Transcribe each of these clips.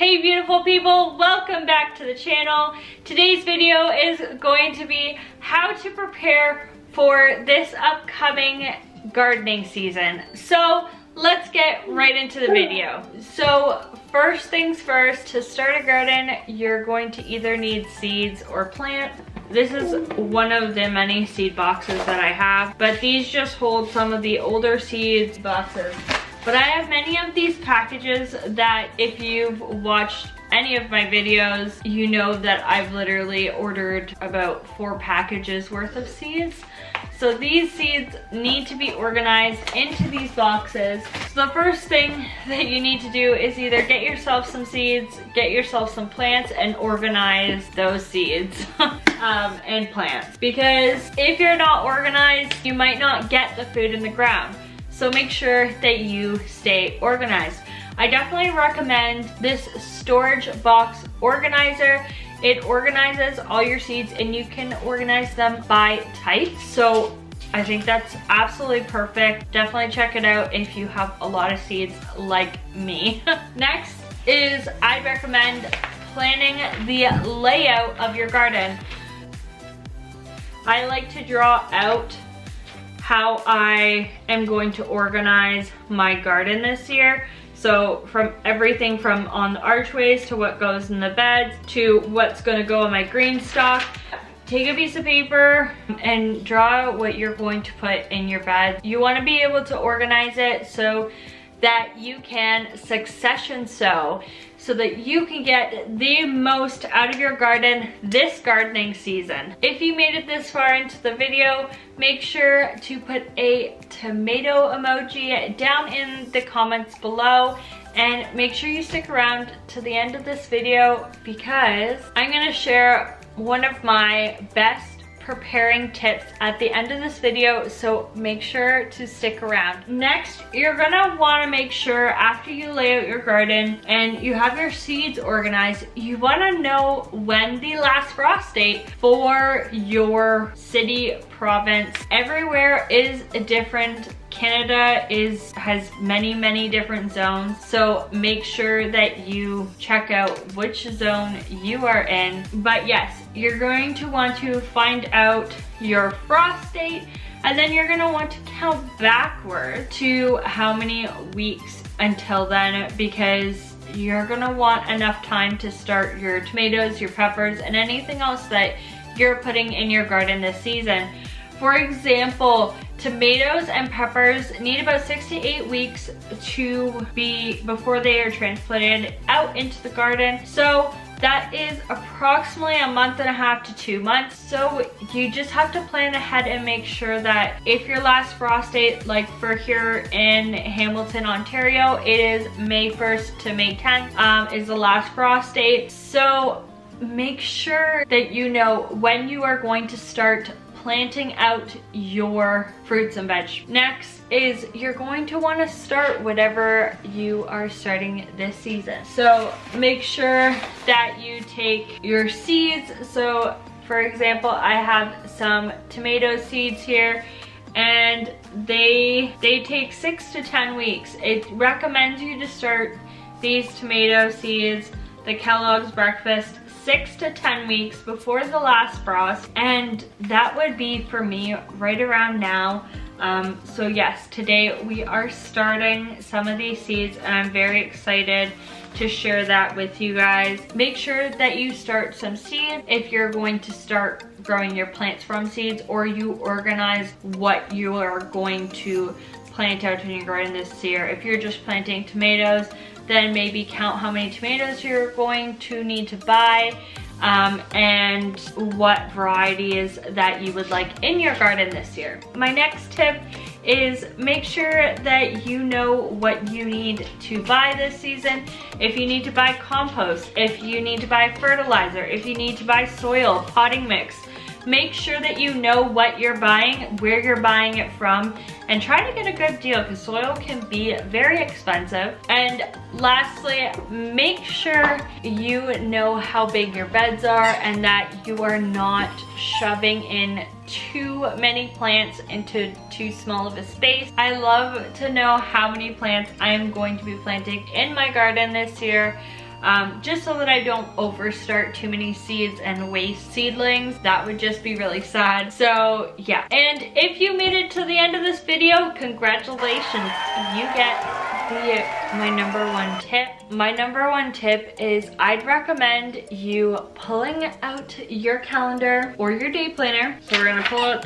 Hey beautiful people, welcome back to the channel. Today's video is going to be how to prepare for this upcoming gardening season. So let's get right into the video. So first things first, to start a garden, you're going to either need seeds or plant. This is one of the many seed boxes that I have, but these just hold some of the older seeds boxes. But I have many of these packages that if you've watched any of my videos, you know that I've literally ordered about 4 packages worth of seeds. So these seeds need to be organized into these boxes. So the first thing that you need to do is either get yourself some seeds, get yourself some plants, and organize those seeds and plants. Because if you're not organized, you might not get the food in the ground. So make sure that you stay organized. I definitely recommend this storage box organizer. It organizes all your seeds and you can organize them by type. So I think that's absolutely perfect. Definitely check it out if you have a lot of seeds like me. Next is I recommend planning the layout of your garden. I like to draw out how I am going to organize my garden this year. So from everything from on the archways to what goes in the beds to what's gonna go in my green stock. Take a piece of paper and draw out what you're going to put in your bed. You wanna be able to organize it so that you can succession sow, so that you can get the most out of your garden this gardening season. If you made it this far into the video, make sure to put a tomato emoji down in the comments below, and make sure you stick around to the end of this video because I'm gonna share one of my best preparing tips at the end of this video, so make sure to stick around. Next, you're gonna wanna make sure after you lay out your garden and you have your seeds organized, you wanna know when the last frost date for your city, province. Everywhere is different. Canada has many different zones, so make sure that you check out which zone you are in. But yes, you're going to want to find out your frost date, and then you're gonna want to count backward to how many weeks until then, because you're gonna want enough time to start your tomatoes, your peppers, and anything else that you're putting in your garden this season. For example, tomatoes and peppers need about 6 to 8 weeks to be before they are transplanted out into the garden. So that is approximately a month and a half to 2 months. So you just have to plan ahead and make sure that if your last frost date, like for here in Hamilton, Ontario, it is May 1st to May 10th is the last frost date. So make sure that you know when you are going to start planting out your fruits and veg. Next is you're going to want to start whatever you are starting this season. So make sure that you take your seeds. So for example, I have some tomato seeds here and they take 6 to 10 weeks. It recommends you to start these tomato seeds, the Kellogg's breakfast, 6 to 10 weeks before the last frost, and that would be for me right around now. So yes, today we are starting some of these seeds and I'm very excited to share that with you guys. Make sure that you start some seeds if you're going to start growing your plants from seeds, or you organize what you are going to plant out in your garden this year. If you're just planting tomatoes, then maybe count how many tomatoes you're going to need to buy and what varieties that you would like in your garden this year. My next tip is make sure that you know what you need to buy this season. If you need to buy compost, if you need to buy fertilizer, if you need to buy soil, potting mix, make sure that you know what you're buying, where you're buying it from, and try to get a good deal because soil can be very expensive. And lastly, make sure you know how big your beds are and that you are not shoving in too many plants into too small of a space. I love to know how many plants I am going to be planting in my garden this year. just so that I don't overstart too many seeds and waste seedlings. That would just be really sad. So yeah, and if you made it to the end of this video, congratulations, you get my number one tip. My number one tip is I'd recommend you pulling out your calendar or your day planner. So we're gonna pull out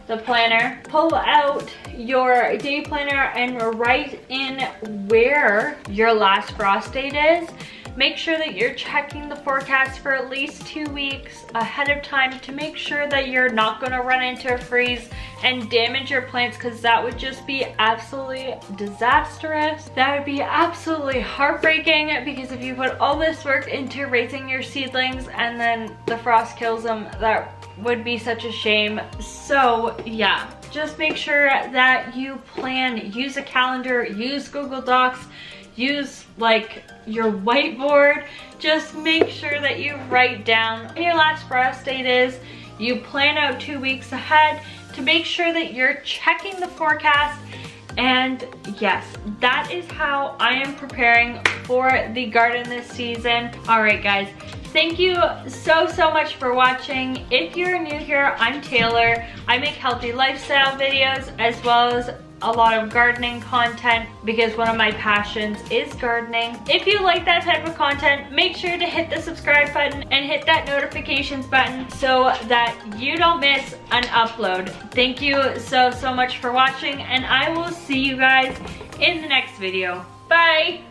the planner, pull out your day planner and write in where your last frost date is. Make sure that you're checking the forecast for at least 2 weeks ahead of time to make sure that you're not gonna run into a freeze and damage your plants, because that would just be absolutely disastrous. That would be absolutely heartbreaking, because if you put all this work into raising your seedlings and then the frost kills them, that would be such a shame. So yeah, just make sure that you plan, use a calendar, use Google Docs, use like your whiteboard. Just make sure that you write down when your last frost date is. You plan out 2 weeks ahead to make sure that you're checking the forecast. And yes, that is how I am preparing for the garden this season. All right guys, thank you so much for watching. If you're new here, I'm Taylor. I make healthy lifestyle videos as well as a lot of gardening content, because one of my passions is gardening. If you like that type of content, make sure to hit the subscribe button and hit that notifications button so that you don't miss an upload. Thank you so much for watching, and I will see you guys in the next video. Bye!